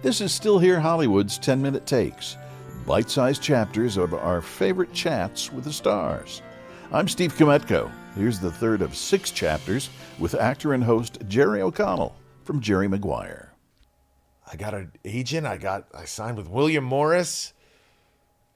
This is Still Here Hollywood's 10-minute takes, bite-sized chapters of our favorite chats with the stars. I'm Steve Kmetko. Here's the third of 6 chapters with actor and host Jerry O'Connell from Jerry Maguire. I got an agent. I signed with William Morris.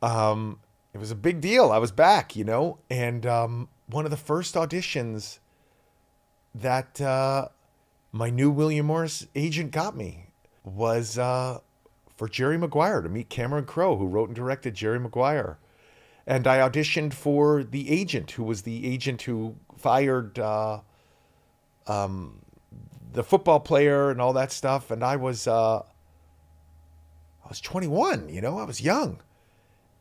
It was a big deal. I was back, and one of the first auditions that my new William Morris agent got me was for Jerry Maguire, to meet Cameron Crowe, who wrote and directed Jerry Maguire. And I auditioned for the agent, who was the agent who fired the football player and all that stuff. And I was 21, I was young.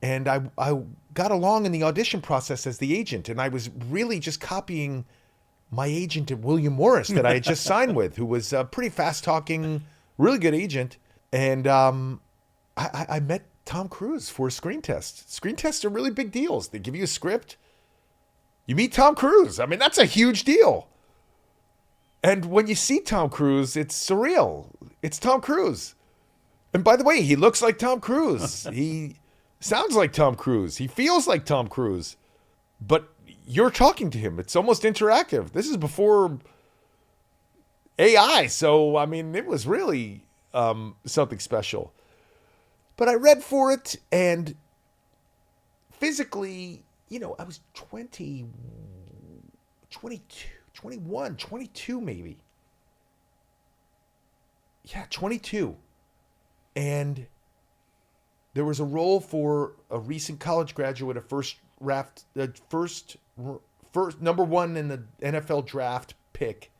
And I got along in the audition process as the agent. And I was really just copying my agent at William Morris that I had just signed with, who was a pretty fast-talking, really good agent. And I met Tom Cruise for a screen test. Screen tests are really big deals. They give you a script. You meet Tom Cruise. I mean, that's a huge deal. And when you see Tom Cruise, it's surreal. It's Tom Cruise. And by the way, he looks like Tom Cruise. He sounds like Tom Cruise. He feels like Tom Cruise. But you're talking to him. It's almost interactive. This is before AI. So, I mean, it was really something special. But I read for it, and physically, I was 20, 22, 21, 22 maybe. Yeah, 22. And there was a role for a recent college graduate, a first number one in the NFL draft pick.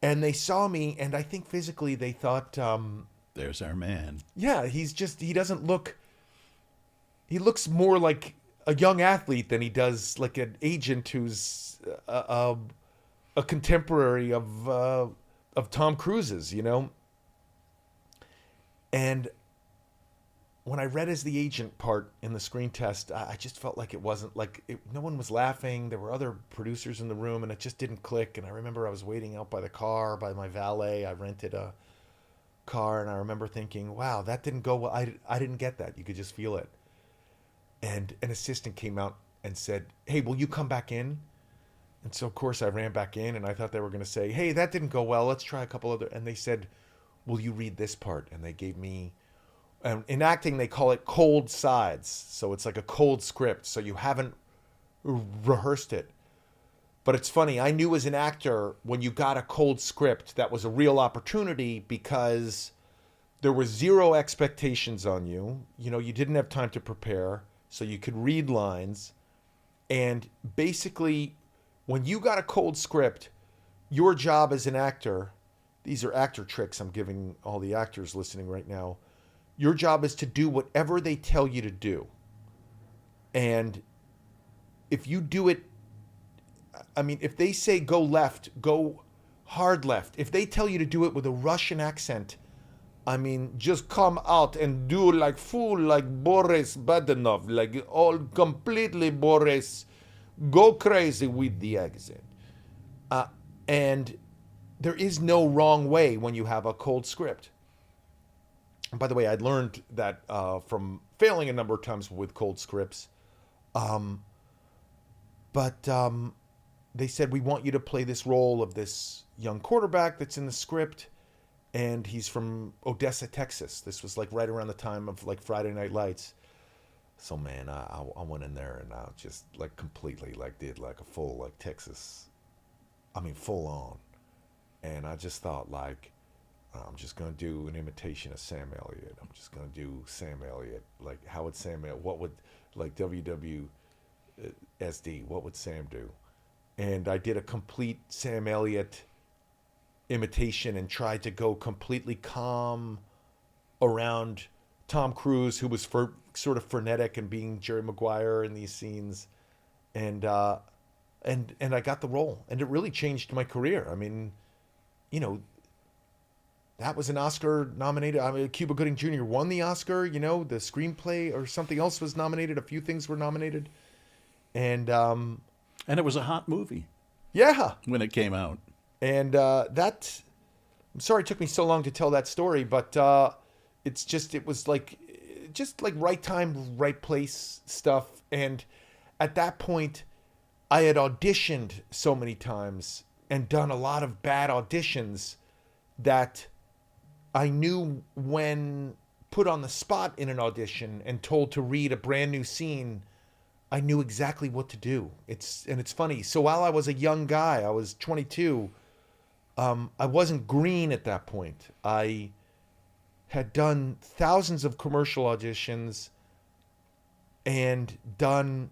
And they saw me, and I think physically they thought, there's our man. Yeah, he looks more like a young athlete than he does like an agent who's a contemporary of Tom Cruise's, And when I read as the agent part in the screen test, I just felt like it wasn't no one was laughing. There were other producers in the room, and it just didn't click. And I remember I was waiting out by the car, by my valet. I rented a car, and I remember thinking, wow, that didn't go well. I didn't get that. You could just feel it. And an assistant came out and said, hey, will you come back in? And so, of course, I ran back in, and I thought they were going to say, hey, that didn't go well. Let's try a couple other. And they said, will you read this part? And they gave me, in acting, they call it cold sides. So it's like a cold script. So you haven't rehearsed it. But it's funny, I knew as an actor, when you got a cold script, that was a real opportunity because there were zero expectations on you. You didn't have time to prepare, so you could read lines. And basically, when you got a cold script, your job as an actor, these are actor tricks I'm giving all the actors listening right now, your job is to do whatever they tell you to do. And if you do it, if they say go left, go hard left. If they tell you to do it with a Russian accent, just come out and do like fool, like Boris Badenov, like all completely Boris, go crazy with the accent. And there is no wrong way when you have a cold script. And by the way, I learned that from failing a number of times with cold scripts. They said, we want you to play this role of this young quarterback that's in the script, and he's from Odessa, Texas. This was like right around the time of like Friday Night Lights. So man, I went in there and I just like completely like did like a full like Texas, full on. And I just thought like, I'm just going to do an imitation of Sam Elliott. I'm just going to do Sam Elliott. Like how would Sam Elliott, what would like WWSD, what would Sam do? And I did a complete Sam Elliott imitation and tried to go completely calm around Tom Cruise, who was sort of frenetic and being Jerry Maguire in these scenes. And I got the role. And it really changed my career. That was an Oscar nominated. Cuba Gooding Jr. won the Oscar, the screenplay or something else was nominated. A few things were nominated. And it was a hot movie. Yeah. When it came out. And that I'm sorry it took me so long to tell that story, but it was like just like right time, right place stuff. And at that point, I had auditioned so many times and done a lot of bad auditions that I knew when put on the spot in an audition and told to read a brand new scene, I knew exactly what to do. It's funny. So while I was a young guy, I was 22. I wasn't green at that point. I had done thousands of commercial auditions and done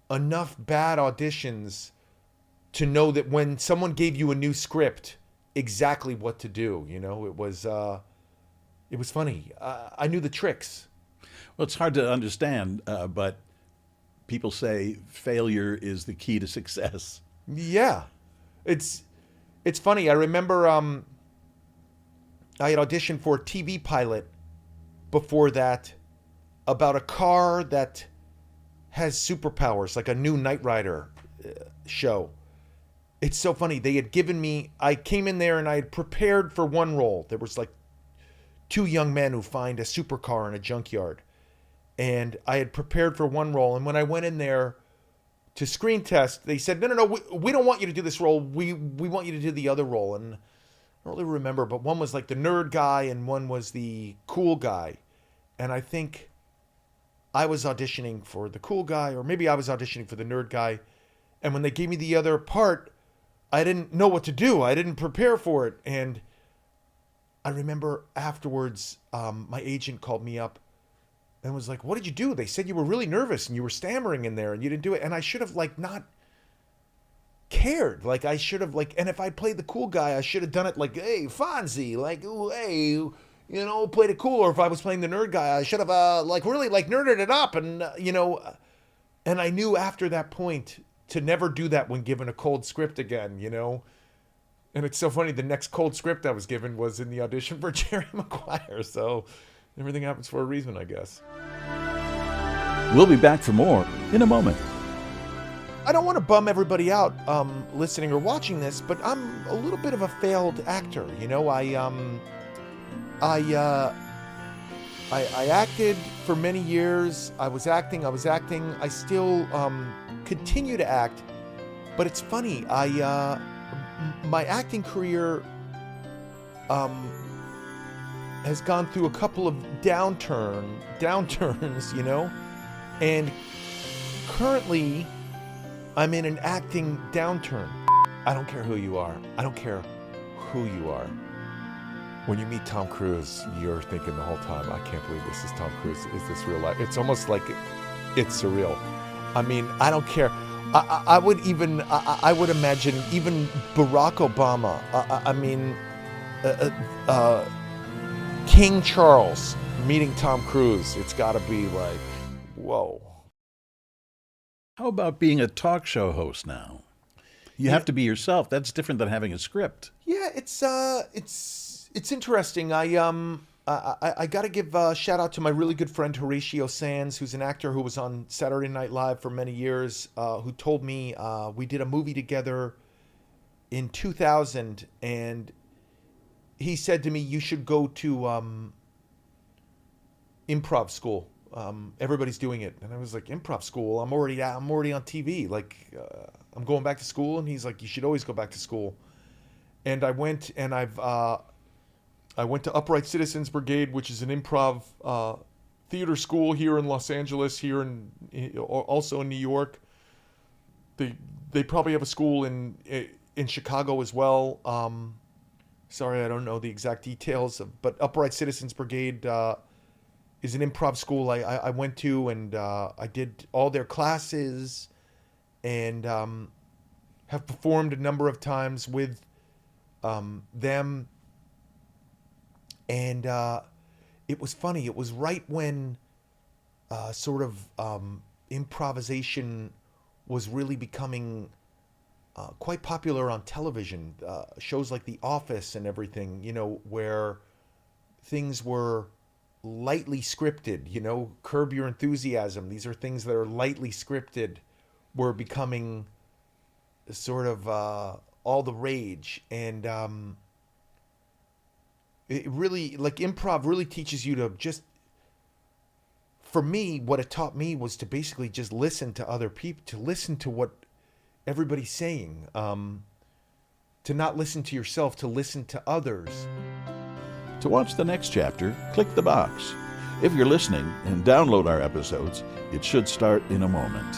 enough bad auditions to know that when someone gave you a new script, exactly what to do. It was funny. I knew the tricks. Well, it's hard to understand, but people say failure is the key to success. Yeah, it's funny. I remember I had auditioned for a TV pilot before that about a car that has superpowers, like a new Knight Rider show. It's so funny. They had given me, I came in there and I had prepared for one role. There was like two young men who find a supercar in a junkyard. And I had prepared for one role. And when I went in there to screen test, they said, no, we don't want you to do this role. We want you to do the other role. And I don't really remember, but one was like the nerd guy and one was the cool guy. And I think I was auditioning for the cool guy, or maybe I was auditioning for the nerd guy. And when they gave me the other part, I didn't know what to do. I didn't prepare for it. And I remember afterwards, my agent called me up and was like, what did you do? They said you were really nervous and you were stammering in there and you didn't do it. And I should have like not cared. Like I should have like, and if I played the cool guy, I should have done it like, hey, Fonzie, like, ooh, hey, played it cool. Or if I was playing the nerd guy, I should have like really like nerded it up. And, and I knew after that point to never do that when given a cold script again, And it's so funny. The next cold script I was given was in the audition for Jerry Maguire. So everything happens for a reason, I guess. We'll be back for more in a moment. I don't want to bum everybody out listening or watching this, but I'm a little bit of a failed actor. I acted for many years. I was acting. I still continue to act. But it's funny. My acting career has gone through a couple of downturns, and currently I'm in an acting downturn. I don't care who you are. When you meet Tom Cruise, you're thinking the whole time, I can't believe this is Tom Cruise. Is this real life? It's almost like it's surreal. I mean, I don't care. I would imagine even Barack Obama, King Charles meeting Tom Cruise, it's got to be like, whoa. How about being a talk show host now? You have to be yourself. That's different than having a script. Yeah, it's interesting. I got to give a shout out to my really good friend Horatio Sanz, who's an actor who was on Saturday Night Live for many years, who told me we did a movie together in 2000, and he said to me, you should go to improv school. Everybody's doing it. And I was like, improv school? I'm already on TV. Like, I'm going back to school. And he's like, you should always go back to school. And I went, and I went to Upright Citizens Brigade, which is an improv theater school here in Los Angeles, also in New York. They probably have a school in Chicago as well. Sorry, I don't know the exact details, but Upright Citizens Brigade is an improv school I went to, and I did all their classes, and have performed a number of times with them. And it was funny. It was right when improvisation was really becoming quite popular on television. Shows like The Office and everything, where things were lightly scripted, Curb Your Enthusiasm. These are things that are lightly scripted, were becoming sort of all the rage. And It really, like, improv really teaches you to just, for me, what it taught me was to basically just listen to other people, to listen to what everybody's saying, to not listen to yourself, to listen to others. To watch the next chapter, click the box. If you're listening and download our episodes, it should start in a moment.